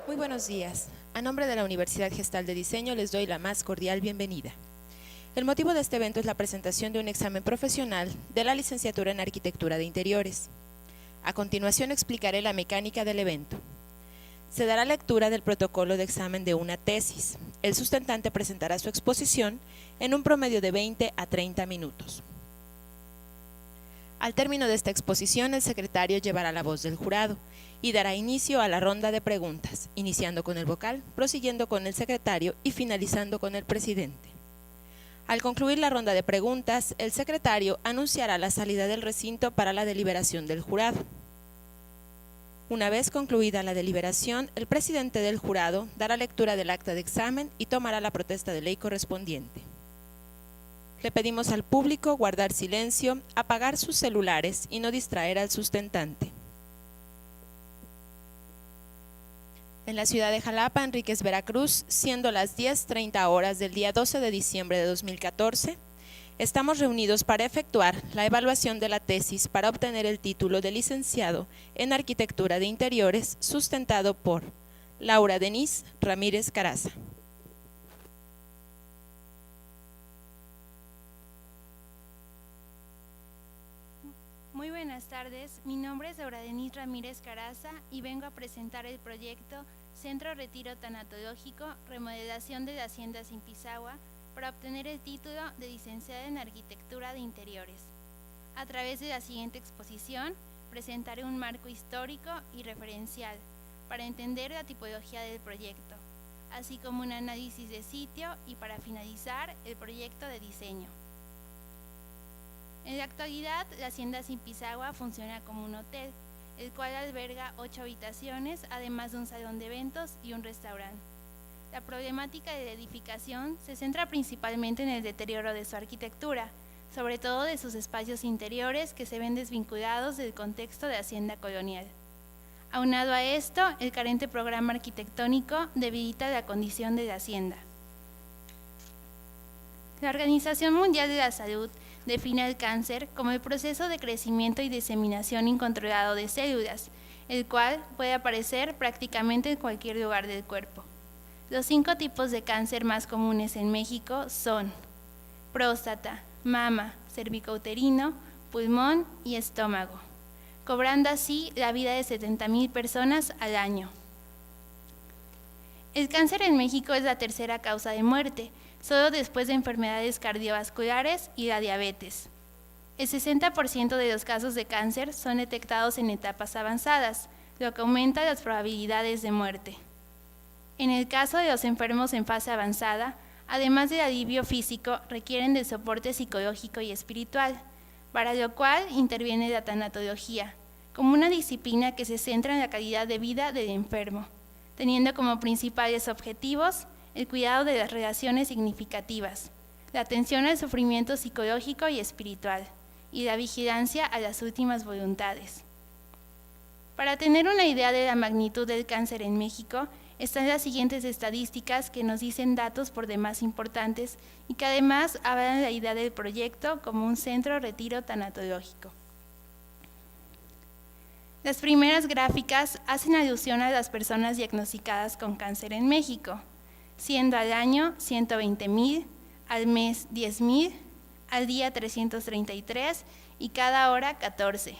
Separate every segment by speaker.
Speaker 1: Muy buenos días. A nombre de la Universidad Gestal de Diseño les doy la más cordial bienvenida. El motivo de este evento es la presentación de un examen profesional de la licenciatura en Arquitectura de Interiores. A continuación explicaré la mecánica del evento. Se dará lectura del protocolo de examen de una tesis. El sustentante presentará su exposición en un promedio de 20 a 30 minutos. Al término de esta exposición, el secretario llevará la voz del jurado y dará inicio a la ronda de preguntas, iniciando con el vocal, prosiguiendo con el secretario y finalizando con el presidente. Al concluir la ronda de preguntas, el secretario anunciará la salida del recinto para la deliberación del jurado. Una vez concluida la deliberación, el presidente del jurado dará lectura del acta de examen y tomará la protesta de ley correspondiente. Le pedimos al público guardar silencio, apagar sus celulares y no distraer al sustentante. En la ciudad de Jalapa, Enríquez, Veracruz, siendo las 10:30 horas del día 12 de diciembre de 2014, estamos reunidos para efectuar la evaluación de la tesis para obtener el título de licenciado en Arquitectura de Interiores sustentado por Laura Denise Ramírez Caraza.
Speaker 2: Muy buenas tardes, mi nombre es Laura Denise Ramírez Caraza y vengo a presentar el proyecto Centro Retiro Tanatológico, remodelación de la Hacienda Zimpizahua para obtener el título de licenciada en Arquitectura de Interiores. A través de la siguiente exposición, presentaré un marco histórico y referencial para entender la tipología del proyecto, así como un análisis de sitio y para finalizar el proyecto de diseño. En la actualidad, la Hacienda Zimpizahua funciona como un hotel, el cual alberga 8 habitaciones, además de un salón de eventos y un restaurante. La problemática de la edificación se centra principalmente en el deterioro de su arquitectura, sobre todo de sus espacios interiores que se ven desvinculados del contexto de hacienda colonial. Aunado a esto, el carente programa arquitectónico debilita la condición de la hacienda. La Organización Mundial de la Salud define el cáncer como el proceso de crecimiento y diseminación incontrolado de células, el cual puede aparecer prácticamente en cualquier lugar del cuerpo. Los 5 tipos de cáncer más comunes en México son próstata, mama, cervicouterino, pulmón y estómago, cobrando así la vida de 70,000 personas al año. El cáncer en México es la tercera causa de muerte, solo después de enfermedades cardiovasculares y la diabetes. El 60% de los casos de cáncer son detectados en etapas avanzadas, lo que aumenta las probabilidades de muerte. En el caso de los enfermos en fase avanzada, además del alivio físico, requieren de soporte psicológico y espiritual, para lo cual interviene la tanatología, como una disciplina que se centra en la calidad de vida del enfermo, teniendo como principales objetivos el cuidado de las relaciones significativas, la atención al sufrimiento psicológico y espiritual, y la vigilancia a las últimas voluntades. Para tener una idea de la magnitud del cáncer en México, están las siguientes estadísticas que nos dicen datos por demás importantes y que además avalan la idea del proyecto como un centro retiro tanatológico. Las primeras gráficas hacen alusión a las personas diagnosticadas con cáncer en México, siendo al año 120,000, al mes 10,000, al día 333 y cada hora 14,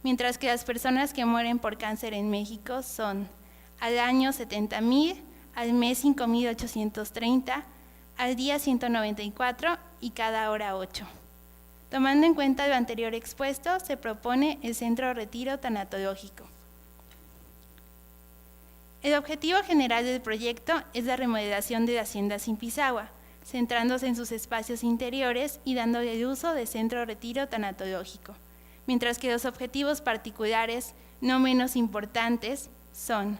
Speaker 2: mientras que las personas que mueren por cáncer en México son al año 70,000, al mes 5,830, al día 194 y cada hora 8. Tomando en cuenta lo anterior expuesto, se propone el Centro Retiro Tanatológico. El objetivo general del proyecto es la remodelación de la Hacienda Zimpizahua, centrándose en sus espacios interiores y dándole el uso de centro retiro tanatológico, mientras que los objetivos particulares, no menos importantes, son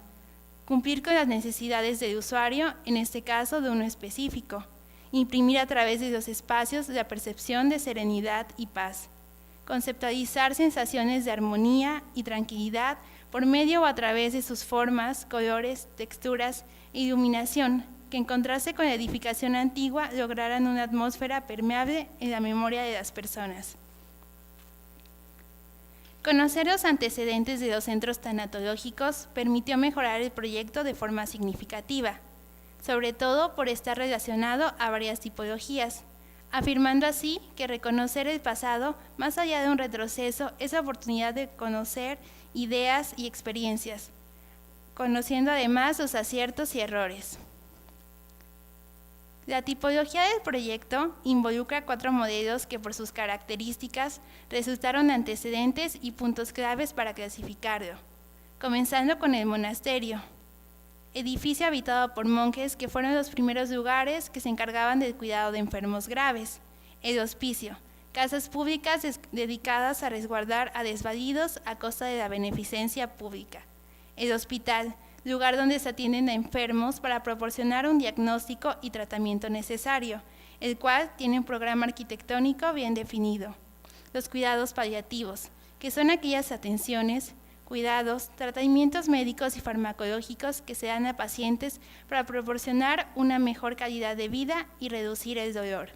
Speaker 2: cumplir con las necesidades del usuario, en este caso de uno específico, imprimir a través de los espacios la percepción de serenidad y paz, conceptualizar sensaciones de armonía y tranquilidad por medio o a través de sus formas, colores, texturas e iluminación, que en contraste con la edificación antigua lograran una atmósfera permeable en la memoria de las personas. Conocer los antecedentes de los centros tanatológicos permitió mejorar el proyecto de forma significativa, sobre todo por estar relacionado a varias tipologías, afirmando así que reconocer el pasado, más allá de un retroceso, es la oportunidad de conocer ideas y experiencias, conociendo además los aciertos y errores. La tipología del proyecto involucra 4 modelos que por sus características resultaron antecedentes y puntos claves para clasificarlo, comenzando con el monasterio, edificio habitado por monjes que fueron los primeros lugares que se encargaban del cuidado de enfermos graves. El hospicio, casas públicas dedicadas a resguardar a desvalidos a costa de la beneficencia pública. El hospital, lugar donde se atienden a enfermos para proporcionar un diagnóstico y tratamiento necesario, el cual tiene un programa arquitectónico bien definido. Los cuidados paliativos, que son aquellas atenciones, cuidados, tratamientos médicos y farmacológicos que se dan a pacientes para proporcionar una mejor calidad de vida y reducir el dolor.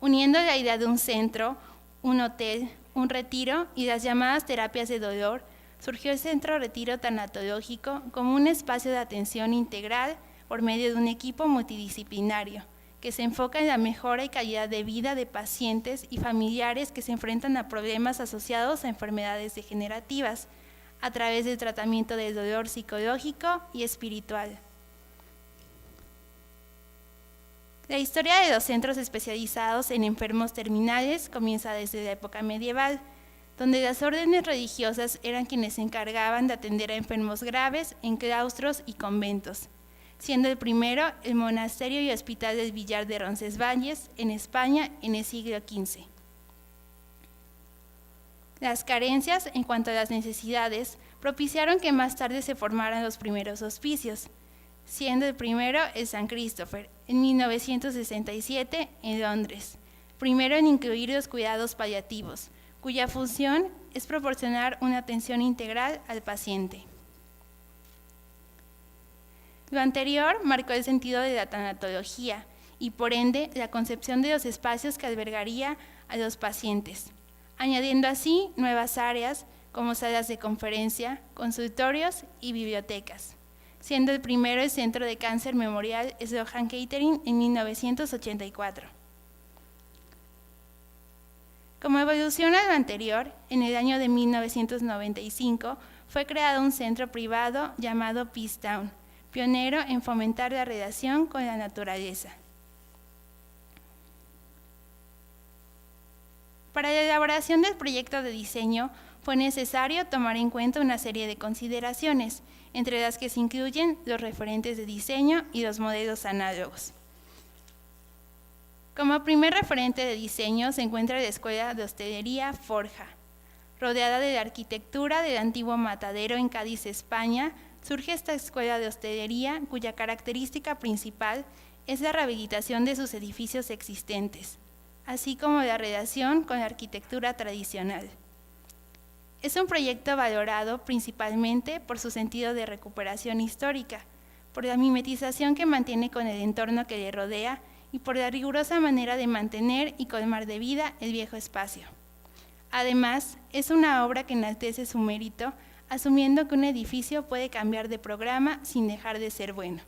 Speaker 2: Uniendo la idea de un centro, un hotel, un retiro y las llamadas terapias de dolor, surgió el Centro Retiro Tanatológico como un espacio de atención integral por medio de un equipo multidisciplinario que se enfoca en la mejora y calidad de vida de pacientes y familiares que se enfrentan a problemas asociados a enfermedades degenerativas a través del tratamiento del dolor psicológico y espiritual. La historia de los centros especializados en enfermos terminales comienza desde la época medieval, donde las órdenes religiosas eran quienes se encargaban de atender a enfermos graves en claustros y conventos, siendo el primero el monasterio y hospital del Villar de Roncesvalles, en España, en el siglo XV. Las carencias en cuanto a las necesidades propiciaron que más tarde se formaran los primeros hospicios, siendo el primero el San Christopher, en 1967, en Londres, primero en incluir los cuidados paliativos, cuya función es proporcionar una atención integral al paciente. Lo anterior marcó el sentido de la tanatología y, por ende, la concepción de los espacios que albergaría a los pacientes, añadiendo así nuevas áreas como salas de conferencia, consultorios y bibliotecas, siendo el primero el Centro de Cáncer Memorial Sloan Kettering en 1984. Como evolución a lo anterior, en el año de 1995 fue creado un centro privado llamado Peace Town, pionero en fomentar la relación con la naturaleza. Para la elaboración del proyecto de diseño fue necesario tomar en cuenta una serie de consideraciones, entre las que se incluyen los referentes de diseño y los modelos análogos. Como primer referente de diseño se encuentra la Escuela de Hostelería Forja. Rodeada de la arquitectura del antiguo matadero en Cádiz, España, surge esta escuela de hostelería cuya característica principal es la rehabilitación de sus edificios existentes, así como la relación con la arquitectura tradicional. Es un proyecto valorado principalmente por su sentido de recuperación histórica, por la mimetización que mantiene con el entorno que le rodea y por la rigurosa manera de mantener y colmar de vida el viejo espacio. Además, es una obra que enaltece su mérito, asumiendo que un edificio puede cambiar de programa sin dejar de ser bueno.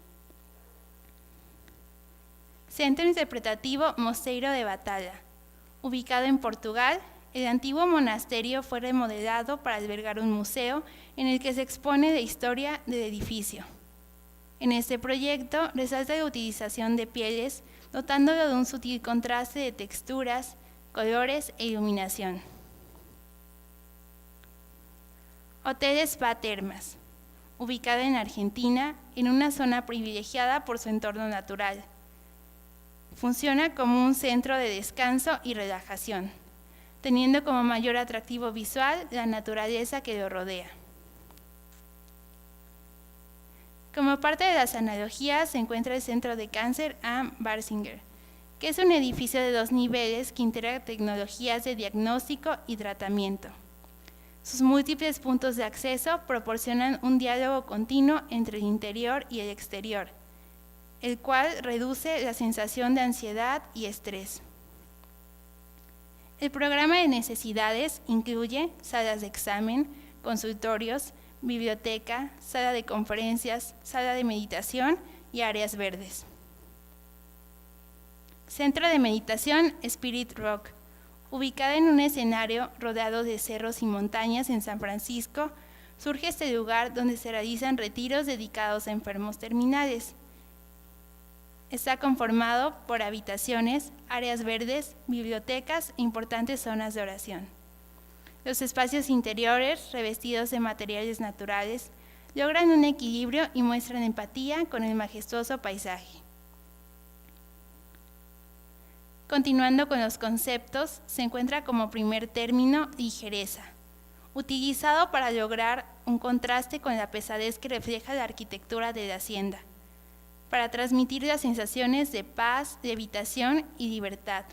Speaker 2: Centro Interpretativo Mosteiro de Batalha. Ubicado en Portugal, el antiguo monasterio fue remodelado para albergar un museo en el que se expone la historia del edificio. En este proyecto resalta la utilización de pieles, dotándolo de un sutil contraste de texturas, colores e iluminación. Hotel Spa Termas, ubicado en Argentina, en una zona privilegiada por su entorno natural. Funciona como un centro de descanso y relajación, teniendo como mayor atractivo visual la naturaleza que lo rodea. Como parte de las analogías se encuentra el Centro de Cáncer Am Barsinger, que es un edificio de 2 niveles que integra tecnologías de diagnóstico y tratamiento. Sus múltiples puntos de acceso proporcionan un diálogo continuo entre el interior y el exterior, el cual reduce la sensación de ansiedad y estrés. El programa de necesidades incluye salas de examen, consultorios, biblioteca, sala de conferencias, sala de meditación y áreas verdes. Centro de meditación Spirit Rock, ubicada en un escenario rodeado de cerros y montañas en San Francisco, surge este lugar donde se realizan retiros dedicados a enfermos terminales. Está conformado por habitaciones, áreas verdes, bibliotecas e importantes zonas de oración. Los espacios interiores, revestidos de materiales naturales, logran un equilibrio y muestran empatía con el majestuoso paisaje. Continuando con los conceptos, se encuentra como primer término ligereza, utilizado para lograr un contraste con la pesadez que refleja la arquitectura de la hacienda, para transmitir las sensaciones de paz, levitación y libertad.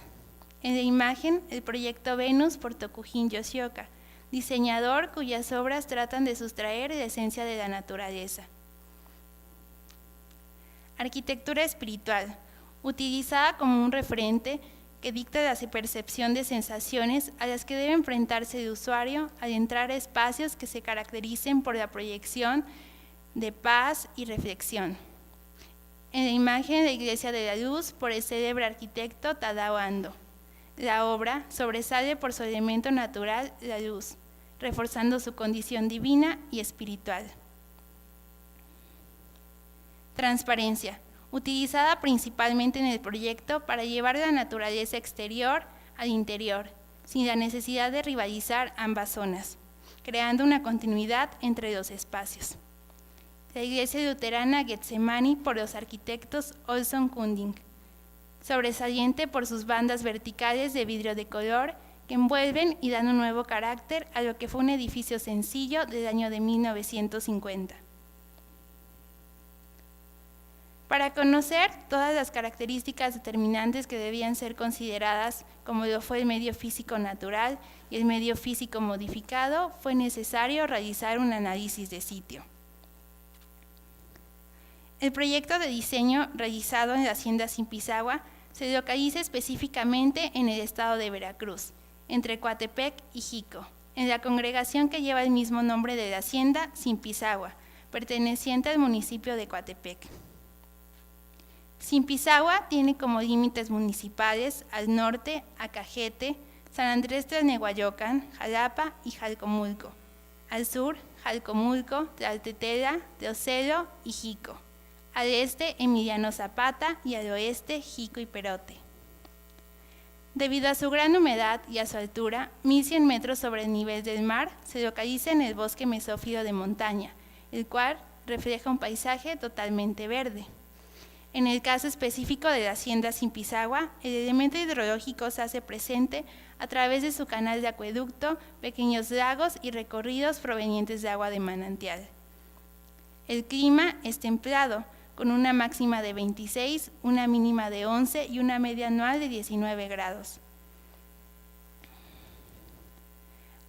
Speaker 2: En la imagen, el proyecto Venus por Tokujin Yoshioka, diseñador cuyas obras tratan de sustraer la esencia de la naturaleza. Arquitectura espiritual, utilizada como un referente que dicta la percepción de sensaciones a las que debe enfrentarse el usuario al entrar a espacios que se caractericen por la proyección de paz y reflexión. En la imagen, la Iglesia de la Luz por el célebre arquitecto Tadao Ando. La obra sobresale por su elemento natural, la luz, reforzando su condición divina y espiritual. Transparencia, utilizada principalmente en el proyecto para llevar la naturaleza exterior al interior, sin la necesidad de rivalizar ambas zonas, creando una continuidad entre los espacios. La Iglesia Luterana Getsemani por los arquitectos Olson Kunding, sobresaliente por sus bandas verticales de vidrio de color que envuelven y dan un nuevo carácter a lo que fue un edificio sencillo del año de 1950. Para conocer todas las características determinantes que debían ser consideradas, como lo fue el medio físico natural y el medio físico modificado, fue necesario realizar un análisis de sitio. El proyecto de diseño realizado en la Hacienda Zimpizagua se localiza específicamente en el estado de Veracruz, entre Coatepec y Jico, en la congregación que lleva el mismo nombre de la Hacienda Zimpizagua, perteneciente al municipio de Coatepec. Zimpizagua tiene como límites municipales al norte a Cajete, San Andrés Tlalnehuayocan, Jalapa y Jalcomulco, al sur Jalcomulco, Tlaltetela, Teocelo y Jico, al este Emiliano Zapata y al oeste Jico y Perote. Debido a su gran humedad y a su altura, 1100 metros sobre el nivel del mar, se localiza en el bosque mesófilo de montaña, el cual refleja un paisaje totalmente verde. En el caso específico de la Hacienda Zimpizagua, el elemento hidrológico se hace presente a través de su canal de acueducto, pequeños lagos y recorridos provenientes de agua de manantial. El clima es templado, con una máxima de 26, una mínima de 11 y una media anual de 19 grados.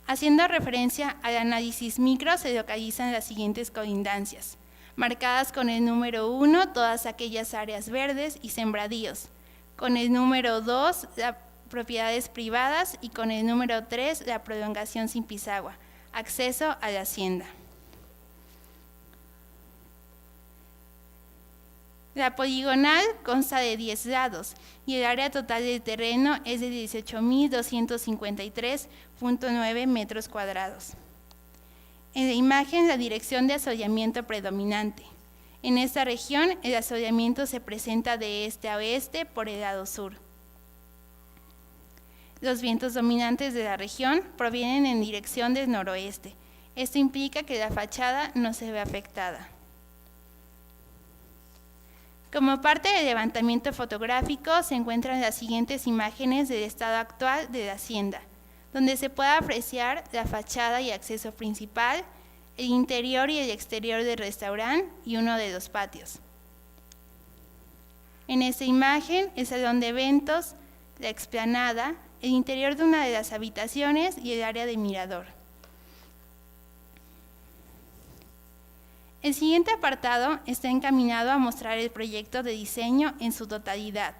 Speaker 2: Haciendo referencia al análisis micro, se localizan las siguientes colindancias, marcadas con el número 1 todas aquellas áreas verdes y sembradíos, con el número 2 las propiedades privadas y con el número 3 la prolongación Zimpizagua, acceso a la hacienda. La poligonal consta de 10 lados y el área total del terreno es de 18.253.9 metros cuadrados. En la imagen, la dirección de asoleamiento predominante. En esta región, el asoleamiento se presenta de este a oeste por el lado sur. Los vientos dominantes de la región provienen en dirección del noroeste. Esto implica que la fachada no se ve afectada. Como parte del levantamiento fotográfico se encuentran las siguientes imágenes del estado actual de la hacienda, donde se puede apreciar la fachada y acceso principal, el interior y el exterior del restaurante y uno de los patios. En esta imagen, el salón de eventos, la explanada, el interior de una de las habitaciones y el área de mirador. El siguiente apartado está encaminado a mostrar el proyecto de diseño en su totalidad,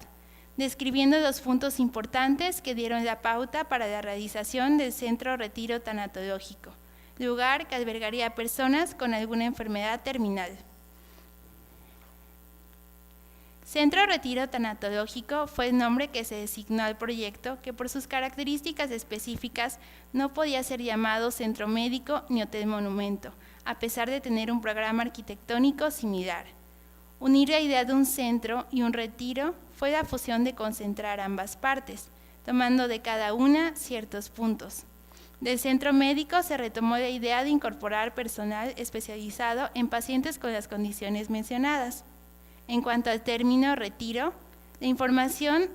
Speaker 2: describiendo los puntos importantes que dieron la pauta para la realización del Centro Retiro Tanatológico, lugar que albergaría a personas con alguna enfermedad terminal. Centro Retiro Tanatológico fue el nombre que se designó al proyecto, que por sus características específicas no podía ser llamado centro médico ni hotel monumento, a pesar de tener un programa arquitectónico similar. Unir la idea de un centro y un retiro fue la fusión de concentrar ambas partes, tomando de cada una ciertos puntos. Del centro médico se retomó la idea de incorporar personal especializado en pacientes con las condiciones mencionadas. En cuanto al término retiro, la información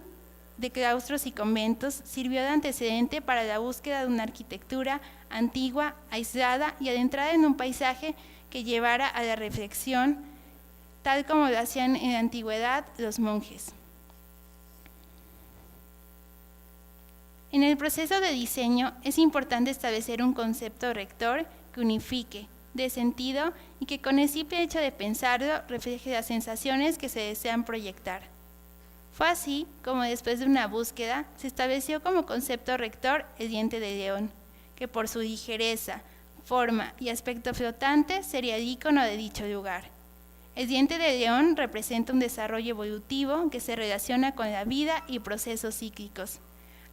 Speaker 2: de claustros y conventos sirvió de antecedente para la búsqueda de una arquitectura antigua, aislada y adentrada en un paisaje que llevara a la reflexión, tal como lo hacían en la antigüedad los monjes. En el proceso de diseño es importante establecer un concepto rector que unifique, de sentido y que con el simple hecho de pensarlo refleje las sensaciones que se desean proyectar. Fue así como después de una búsqueda se estableció como concepto rector el diente de león, que por su ligereza, forma y aspecto flotante sería el ícono de dicho lugar. El diente de león representa un desarrollo evolutivo que se relaciona con la vida y procesos cíclicos.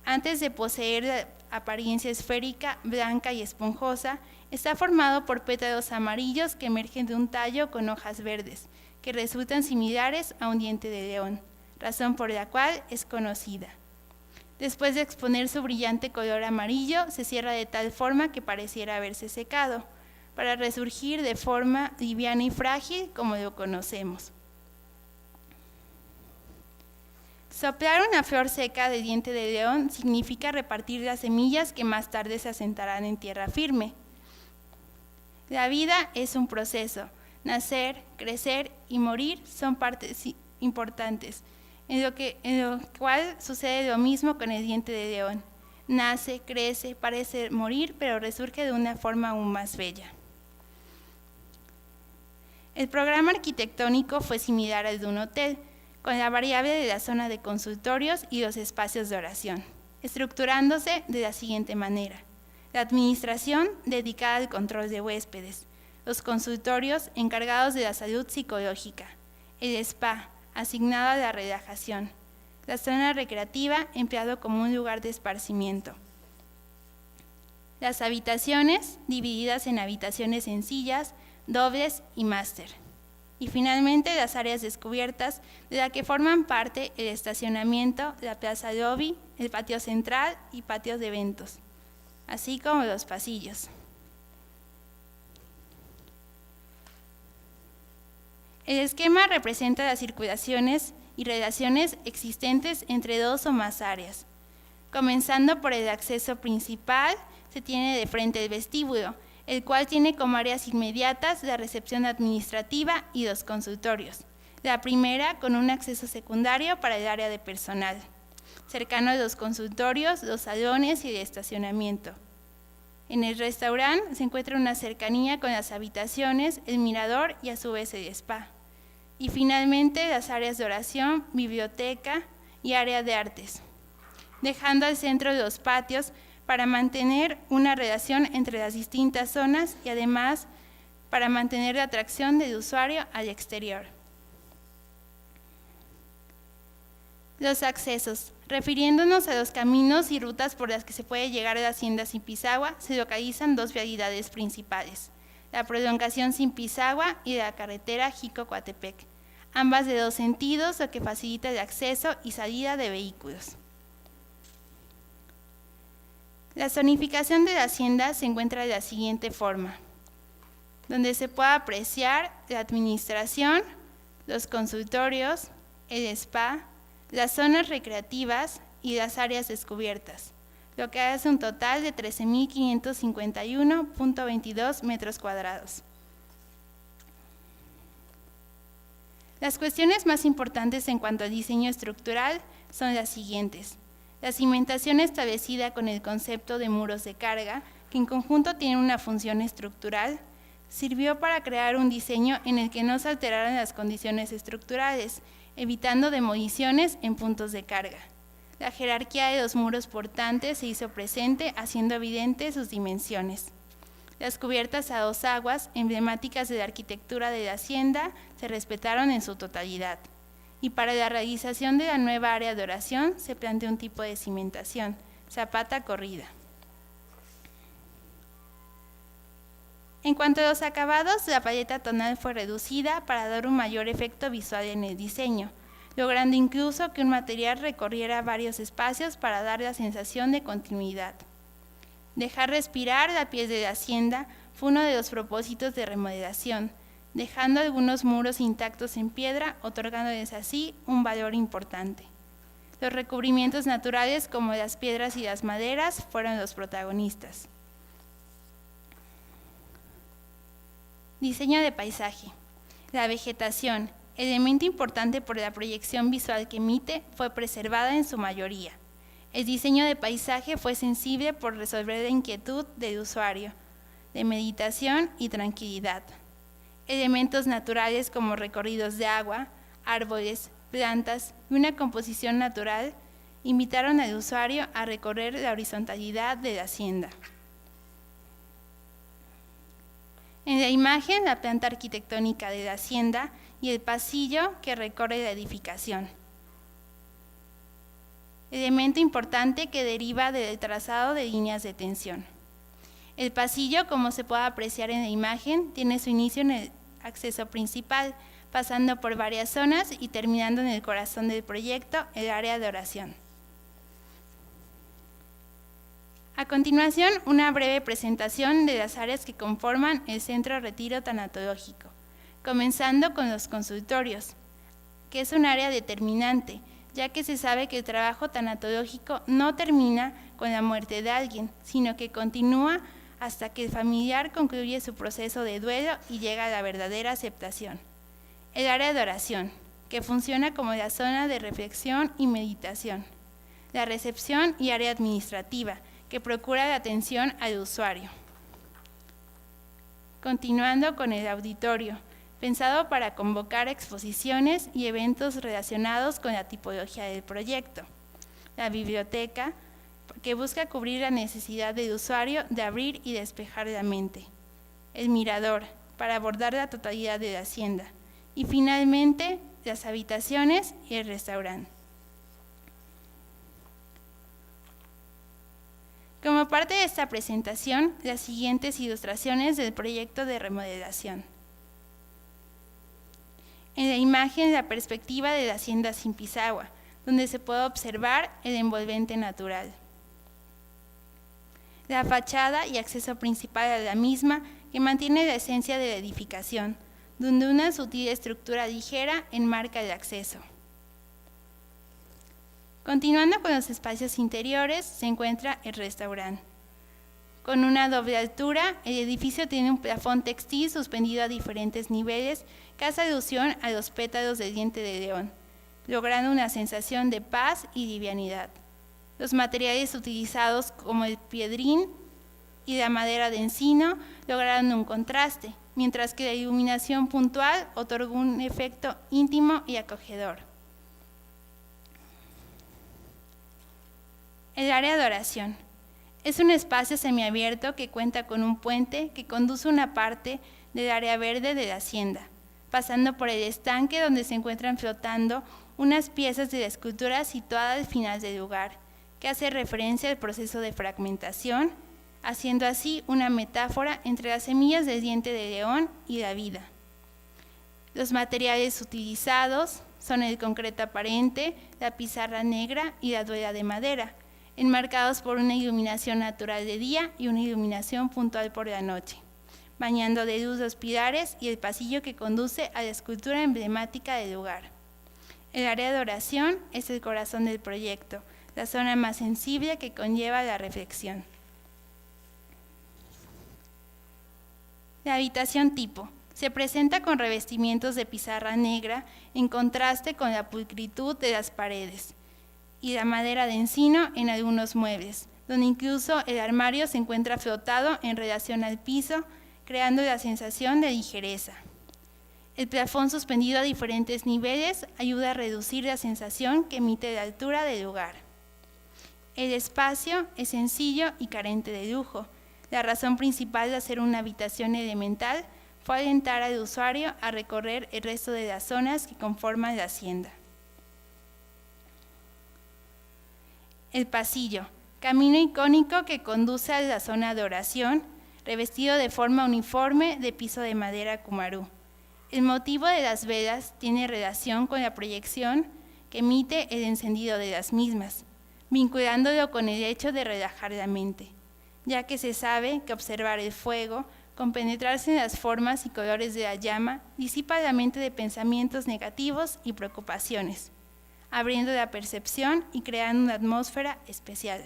Speaker 2: Antes de poseer la apariencia esférica, blanca y esponjosa, está formado por pétalos amarillos que emergen de un tallo con hojas verdes, que resultan similares a un diente de león, razón por la cual es conocida. Después de exponer su brillante color amarillo, se cierra de tal forma que pareciera haberse secado, para resurgir de forma liviana y frágil como lo conocemos. Soplar una flor seca de diente de león significa repartir las semillas que más tarde se asentarán en tierra firme. La vida es un proceso. Nacer, crecer y morir son partes importantes, en lo cual sucede lo mismo con el diente de león. Nace, crece, parece morir, pero resurge de una forma aún más bella. El programa arquitectónico fue similar al de un hotel, con la variable de la zona de consultorios y los espacios de oración, estructurándose de la siguiente manera: la administración dedicada al control de huéspedes, los consultorios encargados de la salud psicológica, el spa asignado a la relajación, la zona recreativa empleado como un lugar de esparcimiento, las habitaciones divididas en habitaciones sencillas, dobles y máster. Y finalmente las áreas descubiertas, de las que forman parte el estacionamiento, la plaza lobby, el patio central y patios de eventos, así como los pasillos. El esquema representa las circulaciones y relaciones existentes entre dos o más áreas. Comenzando por el acceso principal, se tiene de frente el vestíbulo, el cual tiene como áreas inmediatas la recepción administrativa y los consultorios. La primera con un acceso secundario para el área de personal, cercano a los consultorios, los salones y el estacionamiento. En el restaurante se encuentra una cercanía con las habitaciones, el mirador y a su vez el spa. Y finalmente las áreas de oración, biblioteca y área de artes, dejando al centro los patios para mantener una relación entre las distintas zonas y además para mantener la atracción del usuario al exterior. Los accesos. Refiriéndonos a los caminos y rutas por las que se puede llegar a la hacienda Zimpizagua, se localizan dos vialidades principales: la prolongación Zimpizagua y la carretera Jico-Coatepec, ambas de dos sentidos, lo que facilita el acceso y salida de vehículos. La zonificación de la hacienda se encuentra de la siguiente forma, donde se puede apreciar la administración, los consultorios, el spa, las zonas recreativas y las áreas descubiertas, lo que hace un total de 13.551.22 metros cuadrados. Las cuestiones más importantes en cuanto al diseño estructural son las siguientes: la cimentación establecida con el concepto de muros de carga, que en conjunto tienen una función estructural, sirvió para crear un diseño en el que no se alteraran las condiciones estructurales, evitando demoliciones en puntos de carga. La jerarquía de los muros portantes se hizo presente, haciendo evidentes sus dimensiones. Las cubiertas a dos aguas, emblemáticas de la arquitectura de la hacienda, se respetaron en su totalidad. Y para la realización de la nueva área de oración se planteó un tipo de cimentación, zapata corrida. En cuanto a los acabados, la paleta tonal fue reducida para dar un mayor efecto visual en el diseño, logrando incluso que un material recorriera varios espacios para dar la sensación de continuidad. Dejar respirar la piel de la hacienda fue uno de los propósitos de remodelación, dejando algunos muros intactos en piedra, otorgándoles así un valor importante. Los recubrimientos naturales como las piedras y las maderas fueron los protagonistas. Diseño de paisaje. La vegetación, elemento importante por la proyección visual que emite, fue preservada en su mayoría. El diseño de paisaje fue sensible por resolver la inquietud del usuario, de meditación y tranquilidad. Elementos naturales como recorridos de agua, árboles, plantas y una composición natural invitaron al usuario a recorrer la horizontalidad de la hacienda. En la imagen, la planta arquitectónica de la hacienda y el pasillo que recorre la edificación. Elemento importante que deriva del trazado de líneas de tensión. El pasillo, como se puede apreciar en la imagen, tiene su inicio en el acceso principal, pasando por varias zonas y terminando en el corazón del proyecto, el área de oración. A continuación, una breve presentación de las áreas que conforman el Centro Retiro Tanatológico, comenzando con los consultorios, que es un área determinante, ya que se sabe que el trabajo tanatológico no termina con la muerte de alguien, sino que continúa hasta que el familiar concluye su proceso de duelo y llega a la verdadera aceptación. El área de oración, que funciona como la zona de reflexión y meditación. La recepción y área administrativa, que procura la atención al usuario. Continuando con el auditorio, pensado para convocar exposiciones y eventos relacionados con la tipología del proyecto. La biblioteca, que busca cubrir la necesidad del usuario de abrir y despejar la mente. El mirador, para abordar la totalidad de la hacienda. Y finalmente, las habitaciones y el restaurante. Como parte de esta presentación, las siguientes ilustraciones del proyecto de remodelación. En la imagen, la perspectiva de la hacienda Zimpizahua, donde se puede observar el envolvente natural. La fachada y acceso principal a la misma, que mantiene la esencia de la edificación, donde una sutil estructura ligera enmarca el acceso. Continuando con los espacios interiores, se encuentra el restaurante. Con una doble altura, el edificio tiene un plafón textil suspendido a diferentes niveles que hace alusión a los pétalos del diente de león, logrando una sensación de paz y livianidad. Los materiales utilizados como el piedrín y la madera de encino lograron un contraste, mientras que la iluminación puntual otorgó un efecto íntimo y acogedor. El área de oración. Es un espacio semiabierto que cuenta con un puente que conduce una parte del área verde de la hacienda, pasando por el estanque donde se encuentran flotando unas piezas de la escultura situada al final del lugar, que hace referencia al proceso de fragmentación, haciendo así una metáfora entre las semillas del diente de león y la vida. Los materiales utilizados son el concreto aparente, la pizarra negra y la duela de madera, enmarcados por una iluminación natural de día y una iluminación puntual por la noche, bañando de luz los pilares y el pasillo que conduce a la escultura emblemática del lugar. El área de oración es el corazón del proyecto, la zona más sensible que conlleva la reflexión. La habitación tipo se presenta con revestimientos de pizarra negra en contraste con la pulcritud de las paredes y la madera de encino en algunos muebles, donde incluso el armario se encuentra flotado en relación al piso, creando la sensación de ligereza. El plafón suspendido a diferentes niveles ayuda a reducir la sensación que emite la altura del lugar. El espacio es sencillo y carente de lujo. La razón principal de hacer una habitación elemental fue alentar al usuario a recorrer el resto de las zonas que conforman la hacienda. El pasillo, camino icónico que conduce a la zona de oración, revestido de forma uniforme de piso de madera cumarú. El motivo de las velas tiene relación con la proyección que emite el encendido de las mismas, vinculándolo con el hecho de relajar la mente, ya que se sabe que observar el fuego, compenetrarse en las formas y colores de la llama, disipa la mente de pensamientos negativos y preocupaciones, abriendo la percepción y creando una atmósfera especial.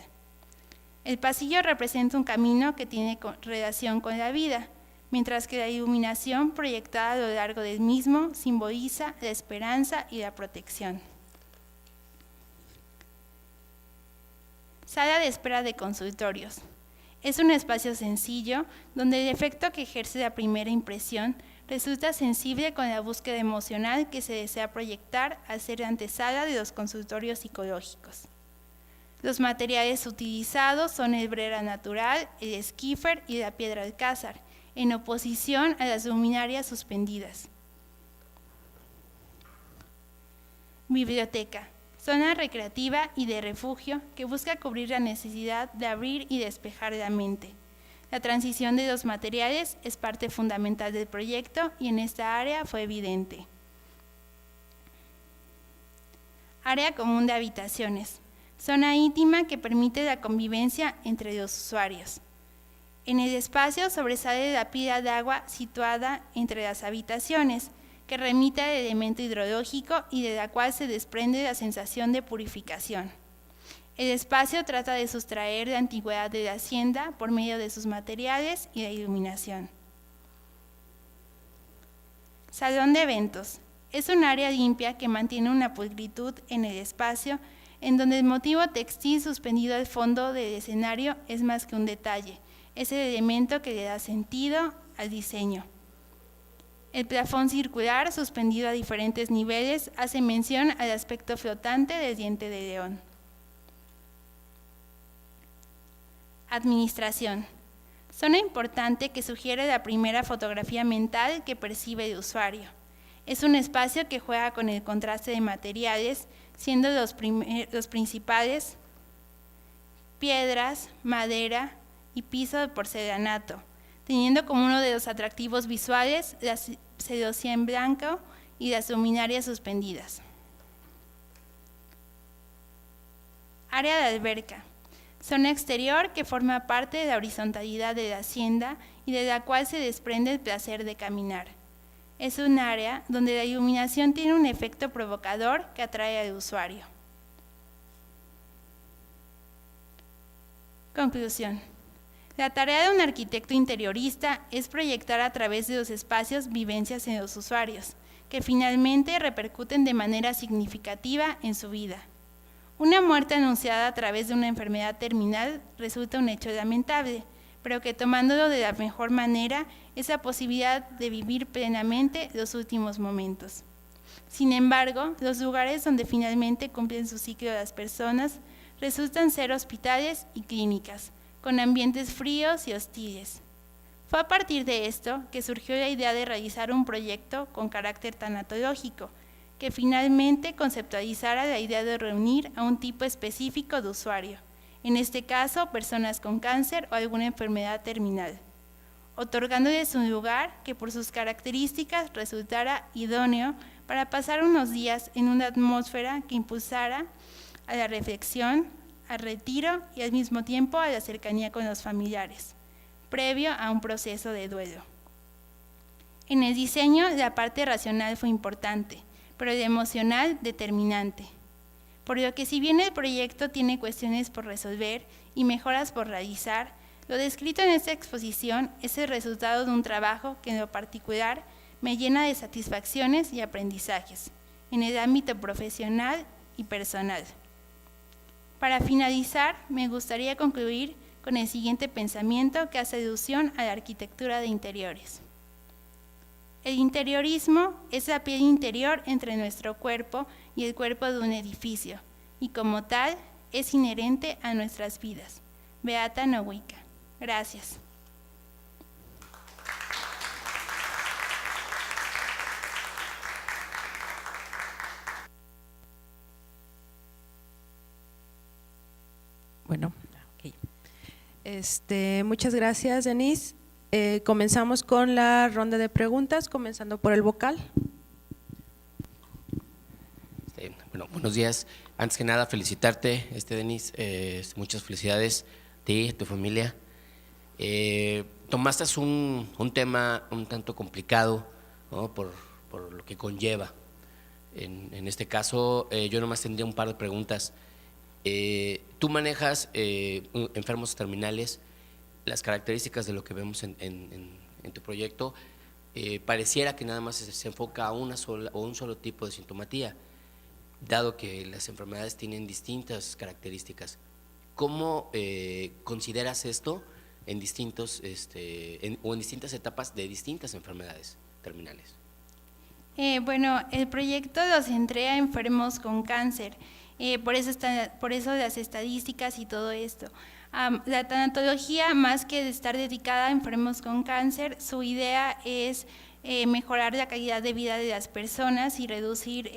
Speaker 2: El pasillo representa un camino que tiene relación con la vida, mientras que la iluminación proyectada a lo largo del mismo simboliza la esperanza y la protección. Sala de espera de consultorios. Es un espacio sencillo donde el efecto que ejerce la primera impresión resulta sensible con la búsqueda emocional que se desea proyectar al ser la antesala de los consultorios psicológicos. Los materiales utilizados son el brera natural, el esquifer y la piedra alcázar, en oposición a las luminarias suspendidas. Biblioteca, zona recreativa y de refugio que busca cubrir la necesidad de abrir y despejar la mente. La transición de los materiales es parte fundamental del proyecto y en esta área fue evidente. Área común de habitaciones, zona íntima que permite la convivencia entre los usuarios. En el espacio sobresale la pila de agua situada entre las habitaciones, que remite al elemento hidrológico y de la cual se desprende la sensación de purificación. El espacio trata de sustraer la antigüedad de la hacienda por medio de sus materiales y la iluminación. Salón de eventos. Es un área limpia que mantiene una pulcritud en el espacio, en donde el motivo textil suspendido al fondo del escenario es más que un detalle. Es el elemento que le da sentido al diseño. El plafón circular, suspendido a diferentes niveles, hace mención al aspecto flotante del diente de león. Administración. Zona importante que sugiere la primera fotografía mental que percibe el usuario. Es un espacio que juega con el contraste de materiales, siendo los principales piedras, madera y piso de porcelanato, teniendo como uno de los atractivos visuales la celosía en blanco y las luminarias suspendidas. Área de alberca. Zona exterior que forma parte de la horizontalidad de la hacienda y de la cual se desprende el placer de caminar. Es un área donde la iluminación tiene un efecto provocador que atrae al usuario. Conclusión. La tarea de un arquitecto interiorista es proyectar a través de los espacios vivencias en los usuarios, que finalmente repercuten de manera significativa en su vida. Una muerte anunciada a través de una enfermedad terminal resulta un hecho lamentable, pero que tomándolo de la mejor manera es la posibilidad de vivir plenamente los últimos momentos. Sin embargo, los lugares donde finalmente cumplen su ciclo las personas resultan ser hospitales y clínicas, con ambientes fríos y hostiles. Fue a partir de esto que surgió la idea de realizar un proyecto con carácter tanatológico, que finalmente conceptualizara la idea de reunir a un tipo específico de usuario, en este caso personas con cáncer o alguna enfermedad terminal, otorgándoles un lugar que por sus características resultara idóneo para pasar unos días en una atmósfera que impulsara a la reflexión, al retiro y al mismo tiempo a la cercanía con los familiares, previo a un proceso de duelo. En el diseño, la parte racional fue importante, pero el emocional determinante. Por lo que si bien el proyecto tiene cuestiones por resolver y mejoras por realizar, lo descrito en esta exposición es el resultado de un trabajo que en lo particular me llena de satisfacciones y aprendizajes, en el ámbito profesional y personal. Para finalizar, me gustaría concluir con el siguiente pensamiento que hace alusión a la arquitectura de interiores. El interiorismo es la piel interior entre nuestro cuerpo y el cuerpo de un edificio, y como tal es inherente a nuestras vidas. Beata Nowica. Gracias.
Speaker 3: Bueno, ok. Muchas gracias, Denise. Comenzamos con la ronda de preguntas, comenzando por el vocal.
Speaker 4: Bueno, buenos días. Antes que nada, felicitarte, Denise. Muchas felicidades a ti, a tu familia. Tomaste un tema un tanto complicado, ¿no? por lo que conlleva. En este caso, yo nomás tendría un par de preguntas. Tú manejas enfermos terminales, las características de lo que vemos en tu proyecto, pareciera que nada más se enfoca a un solo tipo de sintomatía, dado que las enfermedades tienen distintas características. ¿Cómo consideras esto en distintas etapas de distintas enfermedades terminales?
Speaker 2: Bueno, el proyecto lo centré a enfermos con cáncer, por eso las estadísticas y todo esto. La tanatología, más que de estar dedicada a enfermos con cáncer, su idea es mejorar la calidad de vida de las personas y reducir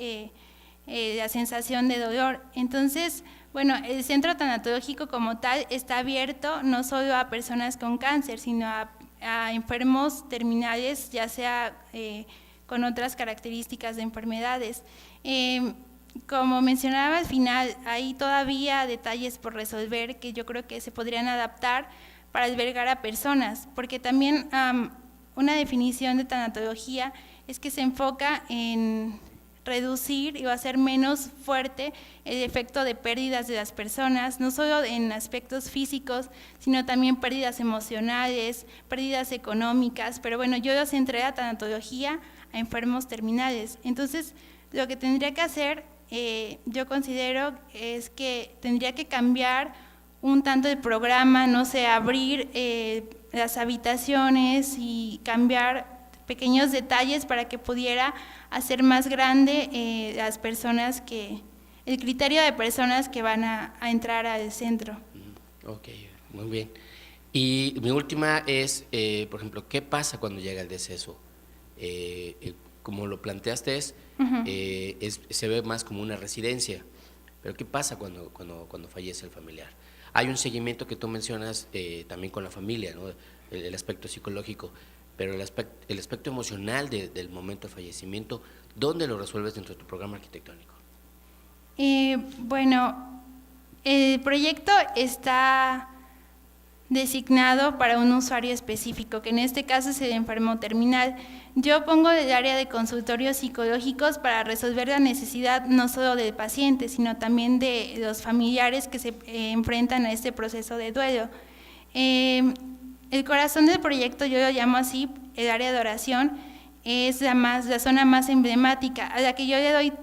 Speaker 2: la sensación de dolor. Entonces, bueno, el centro tanatológico como tal está abierto no solo a personas con cáncer, sino a enfermos terminales, ya sea con otras características de enfermedades. Como mencionaba al final, hay todavía detalles por resolver que yo creo que se podrían adaptar para albergar a personas, porque también una definición de tanatología es que se enfoca en reducir o hacer menos fuerte el efecto de pérdidas de las personas, no solo en aspectos físicos, sino también pérdidas emocionales, pérdidas económicas, pero bueno, yo lo centré a tanatología a enfermos terminales. Entonces, lo que tendría que hacer, yo considero, es que tendría que cambiar un tanto el programa, no sé, abrir las habitaciones y cambiar pequeños detalles para que pudiera hacer más grande las personas el criterio de personas que van a entrar al centro.
Speaker 4: Ok, muy bien. Y mi última es, por ejemplo, ¿qué pasa cuando llega el deceso? Como lo planteaste, se ve más como una residencia, pero ¿qué pasa cuando fallece el familiar? Hay un seguimiento que tú mencionas también con la familia, ¿no? El aspecto psicológico, pero el aspecto emocional del momento de fallecimiento, ¿dónde lo resuelves dentro de tu programa arquitectónico?
Speaker 2: Bueno, el proyecto está designado para un usuario específico, que en este caso es el enfermo terminal. Yo pongo el área de consultorios psicológicos para resolver la necesidad no solo del paciente, sino también de los familiares que se enfrentan a este proceso de duelo. El corazón del proyecto, yo lo llamo así, el área de oración, es la zona más emblemática, a la que yo le doy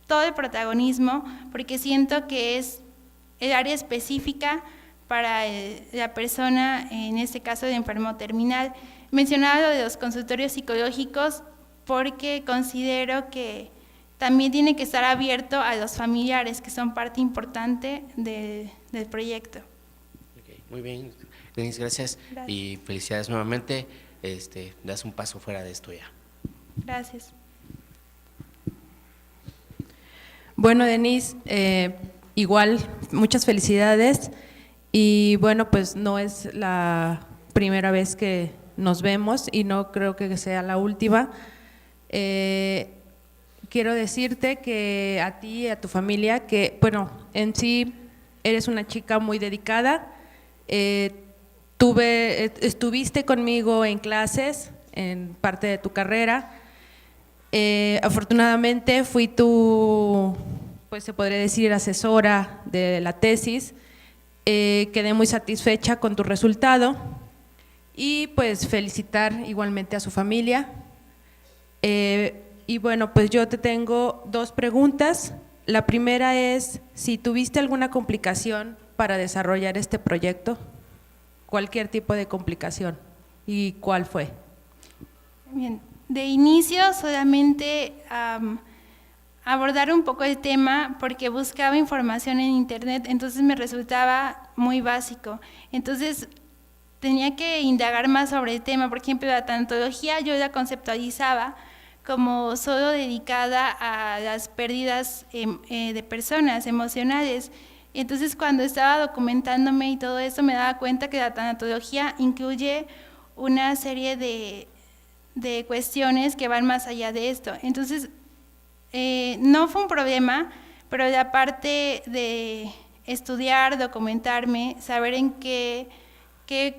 Speaker 2: todo el protagonismo, porque siento que es el área específica para la persona, en este caso de enfermo terminal. Mencionaba lo de los consultorios psicológicos porque considero que también tiene que estar abierto a los familiares, que son parte importante del proyecto.
Speaker 4: Okay, muy bien, Denise, gracias. Y felicidades nuevamente. Das un paso fuera de esto ya.
Speaker 2: Gracias.
Speaker 3: Bueno, Denise, igual muchas felicidades. Y bueno, pues no es la primera vez que nos vemos y no creo que sea la última. Quiero decirte que a ti y a tu familia, que bueno, en sí eres una chica muy dedicada. Estuviste conmigo en clases, en parte de tu carrera. Afortunadamente fui tu, pues se podría decir, asesora de la tesis. Quedé muy satisfecha con tu resultado y pues felicitar igualmente a su familia. Y bueno, pues yo te tengo dos preguntas. La primera es si tuviste alguna complicación para desarrollar este proyecto, cualquier tipo de complicación, ¿y cuál fue?
Speaker 2: Bien, De inicio solamente abordar un poco el tema porque buscaba información en internet, entonces me resultaba muy básico. Entonces tenía que indagar más sobre el tema. Por ejemplo, la tanatología yo la conceptualizaba como solo dedicada a las pérdidas de personas emocionales. Entonces cuando estaba documentándome y todo eso me daba cuenta que la tanatología incluye una serie de cuestiones que van más allá de esto. Entonces no fue un problema, pero la parte de estudiar, documentarme, saber en qué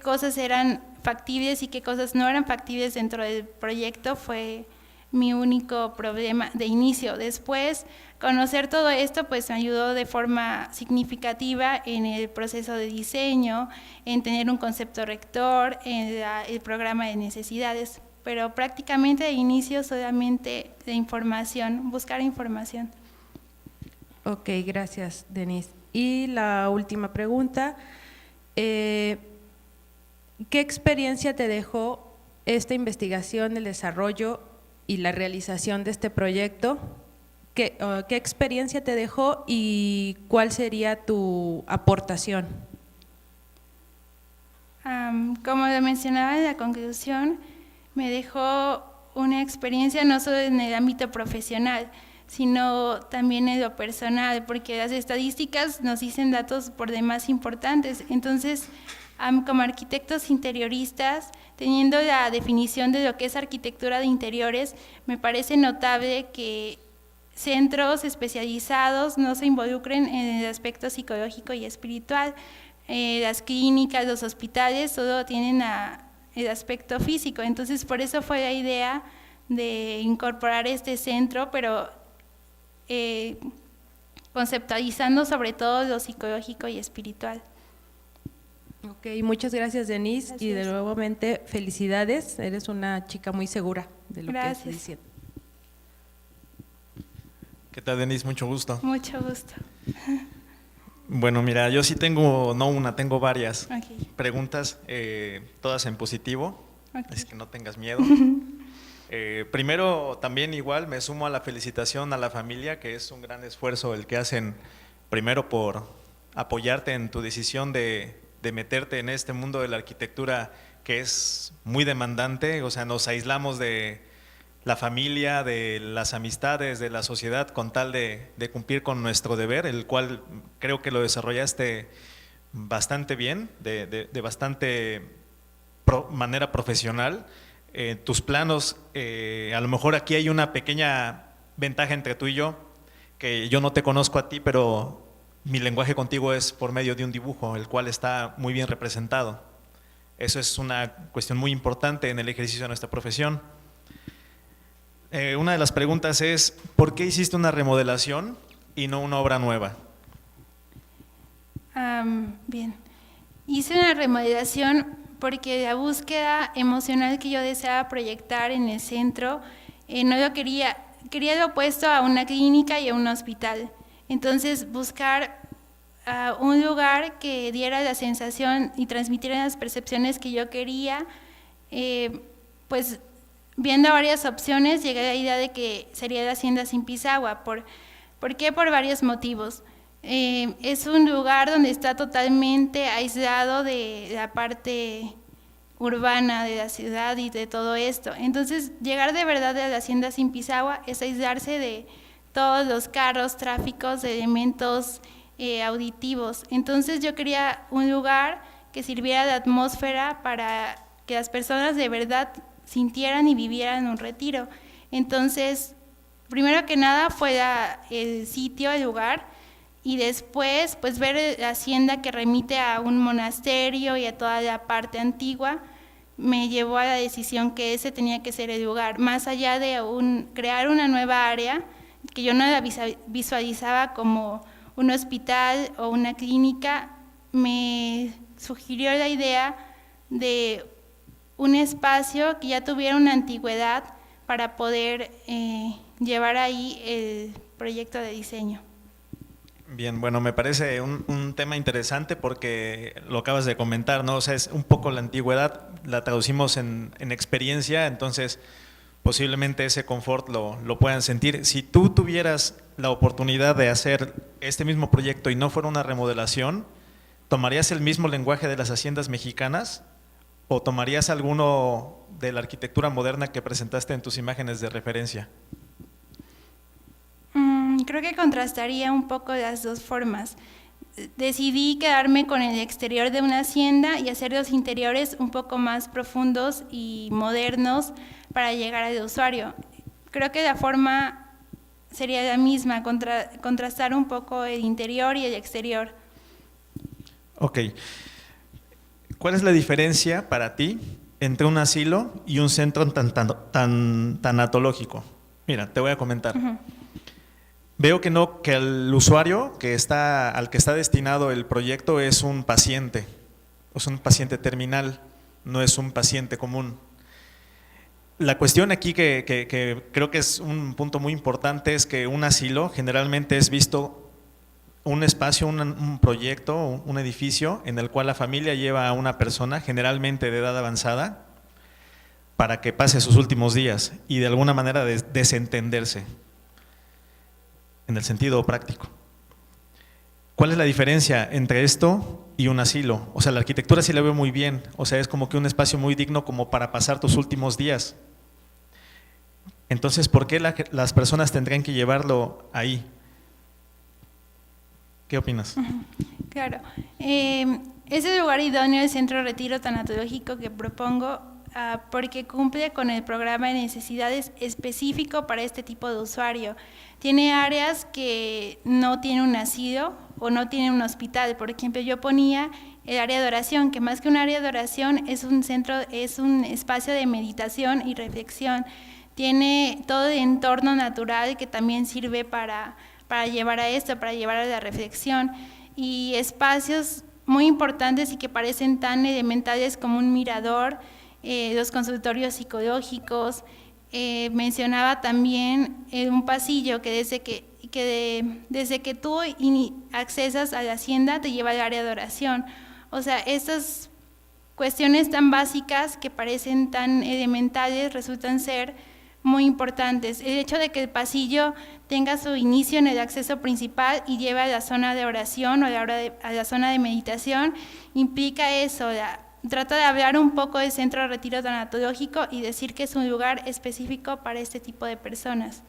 Speaker 2: cosas eran factibles y qué cosas no eran factibles dentro del proyecto fue mi único problema de inicio. Después, conocer todo esto pues me ayudó de forma significativa en el proceso de diseño, en tener un concepto rector, en el programa de necesidades, pero prácticamente de inicio solamente de información, buscar información.
Speaker 3: Ok, gracias, Denise. Y la última pregunta, ¿qué experiencia te dejó esta investigación, el desarrollo y la realización de este proyecto? ¿Qué experiencia te dejó y cuál sería tu aportación?
Speaker 2: Como lo mencionaba en la conclusión, me dejó una experiencia no solo en el ámbito profesional, sino también en lo personal, porque las estadísticas nos dicen datos por demás importantes. Entonces, como arquitectos interioristas, teniendo la definición de lo que es arquitectura de interiores, me parece notable que centros especializados no se involucren en el aspecto psicológico y espiritual. Las clínicas, los hospitales, solo tienen el aspecto físico. Entonces, por eso fue la idea de incorporar este centro, pero conceptualizando sobre todo lo psicológico y espiritual.
Speaker 3: Ok, muchas gracias, Denise,
Speaker 2: Gracias.
Speaker 3: y de nuevamente felicidades, eres una chica muy segura de lo que
Speaker 2: Gracias.
Speaker 3: estás diciendo.
Speaker 5: ¿Qué tal, Denise? Mucho gusto.
Speaker 2: Mucho gusto.
Speaker 5: Bueno, mira, yo sí tengo, no una, tengo varias
Speaker 2: Okay.
Speaker 5: preguntas, todas en positivo,
Speaker 2: Ok.
Speaker 5: es que no tengas miedo. Primero, también igual me sumo a la felicitación a la familia, que es un gran esfuerzo el que hacen, primero por apoyarte en tu decisión de meterte en este mundo de la arquitectura que es muy demandante, o sea, nos aislamos de la familia, de las amistades, de la sociedad, con tal de cumplir con nuestro deber, el cual creo que lo desarrollaste bastante bien, de bastante manera profesional. Tus planos, a lo mejor aquí hay una pequeña ventaja entre tú y yo, que yo no te conozco a ti, pero mi lenguaje contigo es por medio de un dibujo, el cual está muy bien representado. Eso es una cuestión muy importante en el ejercicio de nuestra profesión. Una de las preguntas es, ¿por qué hiciste una remodelación y no una obra nueva?
Speaker 2: Bien, hice una remodelación porque la búsqueda emocional que yo deseaba proyectar en el centro, no lo quería lo opuesto a una clínica y a un hospital. Entonces, buscar un lugar que diera la sensación y transmitiera las percepciones que yo quería, pues viendo varias opciones, llegué a la idea de que sería la Hacienda Zimpizahua. ¿Por qué? Por varios motivos. Es un lugar donde está totalmente aislado de la parte urbana de la ciudad y de todo esto. Entonces, llegar de verdad a la Hacienda Zimpizahua es aislarse de todos los carros, tráficos, elementos auditivos. Entonces, yo quería un lugar que sirviera de atmósfera para que las personas de verdad sintieran y vivieran un retiro. Entonces, primero que nada fue el sitio, el lugar, y después pues ver la hacienda que remite a un monasterio y a toda la parte antigua me llevó a la decisión que ese tenía que ser el lugar, más allá de crear una nueva área que yo no la visualizaba como un hospital o una clínica. Me sugirió la idea de un espacio que ya tuviera una antigüedad para poder llevar ahí el proyecto de diseño.
Speaker 5: Bien, bueno, me parece un tema interesante porque lo acabas de comentar, ¿no? O sea, es un poco la antigüedad, la traducimos en experiencia, entonces posiblemente ese confort lo puedan sentir. Si tú tuvieras la oportunidad de hacer este mismo proyecto y no fuera una remodelación, ¿tomarías el mismo lenguaje de las haciendas mexicanas o tomarías alguno de la arquitectura moderna que presentaste en tus imágenes de referencia?
Speaker 2: Creo que contrastaría un poco las dos formas. Decidí quedarme con el exterior de una hacienda y hacer los interiores un poco más profundos y modernos para llegar al usuario. Creo que la forma sería la misma, contrastar un poco el interior y el exterior.
Speaker 5: Ok. ¿Cuál es la diferencia para ti entre un asilo y un centro tanatológico? Mira, te voy a comentar. Veo que el usuario al que está destinado el proyecto es un paciente terminal, no es un paciente común. La cuestión aquí que creo que es un punto muy importante es que un asilo generalmente es visto un espacio, un proyecto, un edificio en el cual la familia lleva a una persona, generalmente de edad avanzada, para que pase sus últimos días y de alguna manera desentenderse, en el sentido práctico. ¿Cuál es la diferencia entre esto y un asilo? O sea, la arquitectura sí la veo muy bien, o sea, es como que un espacio muy digno como para pasar tus últimos días. Entonces, ¿por qué las personas tendrían que llevarlo ahí? ¿Qué opinas?
Speaker 2: Claro, es el lugar idóneo el centro de retiro tanatológico que propongo porque cumple con el programa de necesidades específico para este tipo de usuario. Tiene áreas que no tienen un asilo o no tienen un hospital. Por ejemplo, yo ponía el área de oración, que más que un área de oración es un espacio de meditación y reflexión. Tiene todo el entorno natural que también sirve para llevar a esto, para llevar a la reflexión, y espacios muy importantes y que parecen tan elementales como un mirador, los consultorios psicológicos. Mencionaba también un pasillo que desde que tú accesas a la hacienda te lleva al área de oración. O sea, estas cuestiones tan básicas que parecen tan elementales resultan ser muy importantes. El hecho de que el pasillo tenga su inicio en el acceso principal y lleve a la zona de oración o a la zona de meditación implica eso. Trata de hablar un poco del centro de retiro tanatológico y decir que es un lugar específico para este tipo de personas.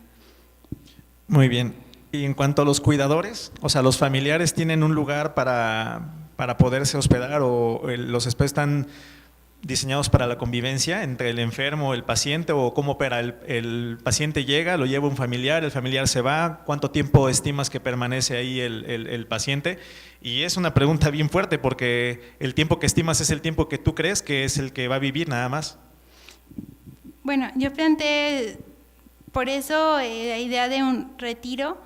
Speaker 5: Muy bien. Y en cuanto a los cuidadores, o sea, los familiares tienen un lugar para poderse hospedar, o los espacios están diseñados para la convivencia entre el enfermo, el paciente, o cómo opera. El paciente llega, lo lleva un familiar, el familiar se va, ¿cuánto tiempo estimas que permanece ahí el paciente? Y es una pregunta bien fuerte porque el tiempo que estimas es el tiempo que tú crees que es el que va a vivir nada más.
Speaker 2: Bueno, yo planteé por eso la idea de un retiro,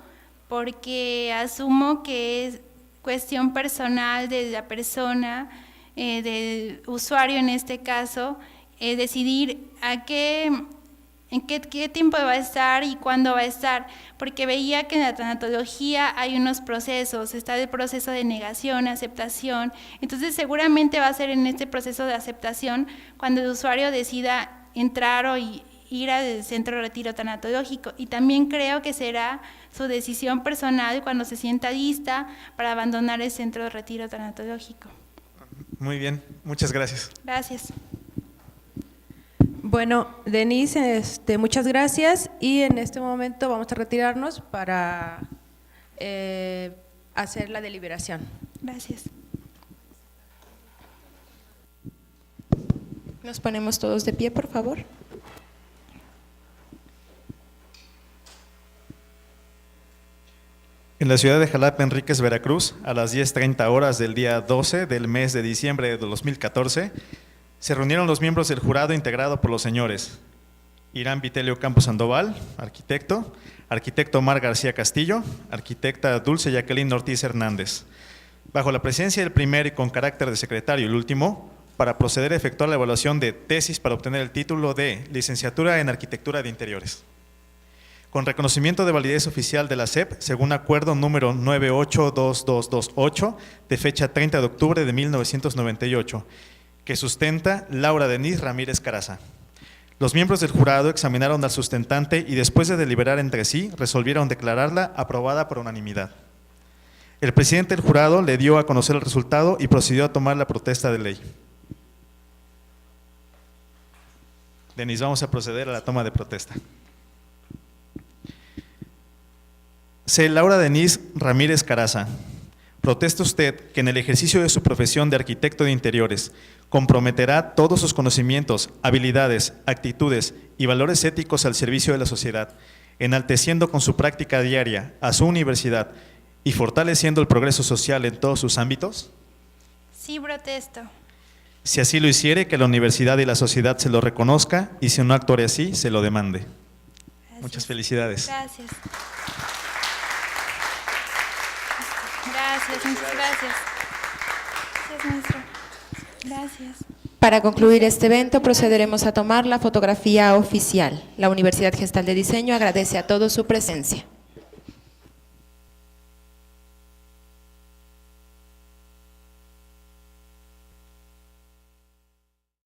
Speaker 2: porque asumo que es cuestión personal de la persona, del usuario en este caso, decidir en qué tiempo va a estar y cuándo va a estar, porque veía que en la tanatología hay unos procesos, está el proceso de negación, aceptación, entonces seguramente va a ser en este proceso de aceptación cuando el usuario decida entrar o ir al centro de retiro tanatológico, y también creo que será su decisión personal cuando se sienta lista para abandonar el centro de retiro tanatológico.
Speaker 5: Muy bien, muchas gracias.
Speaker 2: Gracias.
Speaker 3: Bueno, Denise, muchas gracias, y en este momento vamos a retirarnos para hacer la deliberación.
Speaker 2: Gracias.
Speaker 1: Nos ponemos todos de pie, por favor.
Speaker 5: En la ciudad de Jalapa, Enríquez, Veracruz, a las 10:30 horas del día 12 del mes de diciembre de 2014, se reunieron los miembros del jurado integrado por los señores Irán Vitelio Campos Sandoval, arquitecto, arquitecto Omar García Castillo, arquitecta Dulce Jacqueline Ortiz Hernández, bajo la presencia del primer y con carácter de secretario el último, para proceder a efectuar la evaluación de tesis para obtener el título de licenciatura en Arquitectura de Interiores. Con reconocimiento de validez oficial de la SEP, según acuerdo número 982228, de fecha 30 de octubre de 1998, que sustenta Laura Denise Ramírez Caraza. Los miembros del jurado examinaron al sustentante y después de deliberar entre sí, resolvieron declararla aprobada por unanimidad. El presidente del jurado le dio a conocer el resultado y procedió a tomar la protesta de ley. Denis, vamos a proceder a la toma de protesta. C. Laura Denise Ramírez Caraza. Protesta usted que en el ejercicio de su profesión de arquitecto de interiores comprometerá todos sus conocimientos, habilidades, actitudes y valores éticos al servicio de la sociedad, enalteciendo con su práctica diaria a su universidad y fortaleciendo el progreso social en todos sus ámbitos?
Speaker 2: Sí, protesto.
Speaker 5: Si así lo hiciere, que la universidad y la sociedad se lo reconozca y si no actuare así, se lo demande.
Speaker 2: Gracias.
Speaker 5: Muchas felicidades.
Speaker 2: Gracias. Gracias, muchas gracias. Gracias, maestro. Gracias.
Speaker 1: Para concluir este evento, procederemos a tomar la fotografía oficial. La Universidad Gestal de Diseño agradece a todos su presencia.